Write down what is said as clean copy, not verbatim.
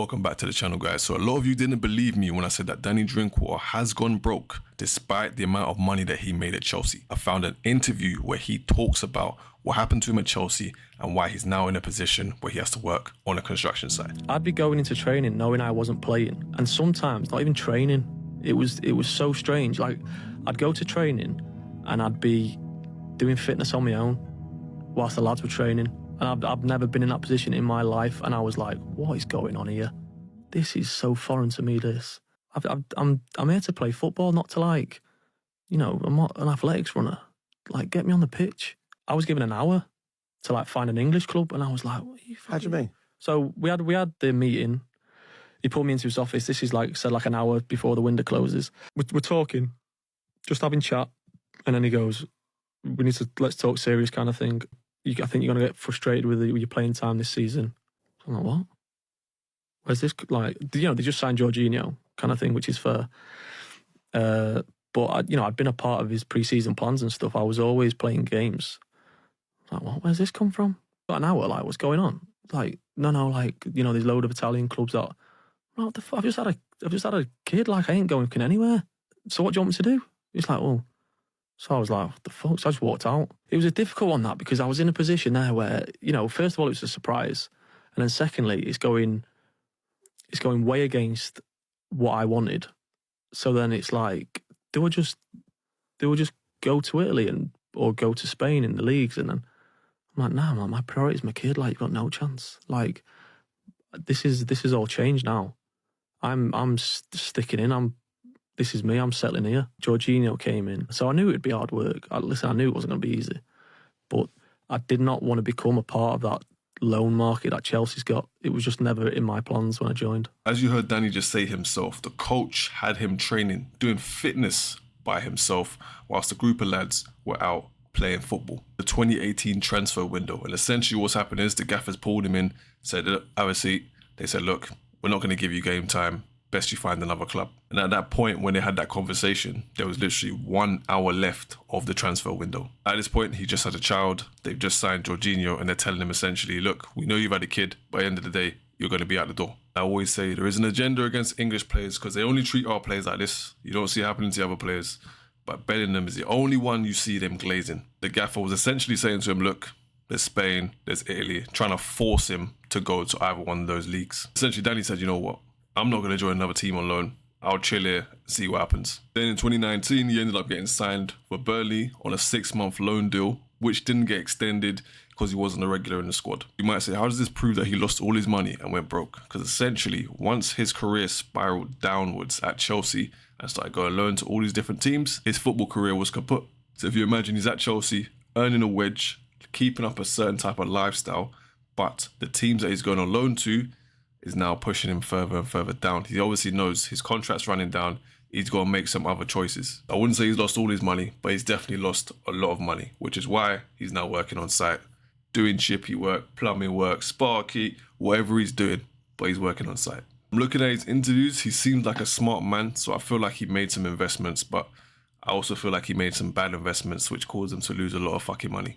Welcome back to the channel, guys. So a lot of you didn't believe me when I said that Danny Drinkwater has gone broke despite the amount of money that he made at Chelsea. I found an interview where he talks about what happened to him at Chelsea and why he's now in a position where he has to work on a construction site. I'd be going into training knowing I wasn't playing, and sometimes not even training. It was so strange. Like, I'd go to training and I'd be doing fitness on my own whilst the lads were training. And I've never been in that position in my life, and I was like, what is going on here? This is so foreign to me, this. I'm here to play football, not to, like, you know, I'm not an athletics runner. Like, get me on the pitch. I was given an hour to, like, find an English club, and I was like, what are you fucking... How do you mean? So we had the meeting. He pulled me into his office. This is, like, said, like an hour before the window closes. We're talking, just having chat, and then he goes, let's talk serious kind of thing. I think you're going to get frustrated with your playing time this season. I'm like, what? Where's this? Like, you know, they just signed Jorginho kind of thing, which is fair. But, I'd been a part of his pre-season plans and stuff. I was always playing games. Like, what? Where's this come from? Got an hour, like, what's going on? Like, no, like, you know, there's a load of Italian clubs that, what the fuck? I've just had a kid, like, I ain't going anywhere. So what do you want me to do? He's like, oh. So I was like, what the fuck? So I just walked out. It was a difficult one, that, because I was in a position there where, you know, first of all, it was a surprise. And then secondly, it's going way against what I wanted. So then it's like, do I just go to Italy or go to Spain in the leagues? And then I'm like, nah, man, my priority is my kid. Like, you've got no chance. Like, this is all changed now. I'm sticking in. This is me, I'm settling here. Jorginho came in. So I knew it'd be hard work. I knew it wasn't going to be easy. But I did not want to become a part of that loan market that Chelsea's got. It was just never in my plans when I joined. As you heard Danny just say himself, the coach had him training, doing fitness by himself, whilst the group of lads were out playing football. The 2018 transfer window. And essentially what's happened is the gaffers pulled him in, said, have a seat. They said, look, we're not going to give you game time. Best you find another club. And at that point, when they had that conversation, there was literally 1 hour left of the transfer window. At this point, he just had a child. They've just signed Jorginho, and they're telling him essentially, look, we know you've had a kid. By the end of the day, you're going to be out the door. I always say there is an agenda against English players because they only treat our players like this. You don't see it happening to other players. But Bellingham is the only one you see them glazing. The gaffer was essentially saying to him, look, there's Spain, there's Italy, trying to force him to go to either one of those leagues. Essentially, Danny said, you know what? I'm not going to join another team on loan. I'll chill here, see what happens. Then in 2019, he ended up getting signed for Burnley on a 6-month loan deal, which didn't get extended because he wasn't a regular in the squad. You might say, how does this prove that he lost all his money and went broke? Because essentially, once his career spiraled downwards at Chelsea and started going loan to all these different teams, his football career was kaput. So if you imagine he's at Chelsea, earning a wedge, keeping up a certain type of lifestyle, but the teams that he's going on loan to is now pushing him further and further down. He obviously knows his contract's running down. He's got to make some other choices. I wouldn't say he's lost all his money, but he's definitely lost a lot of money, which is why he's now working on site, doing chippy work, plumbing work, sparky, whatever he's doing, but he's working on site. I'm looking at his interviews. He seems like a smart man, so I feel like he made some investments, but I also feel like he made some bad investments, which caused him to lose a lot of fucking money.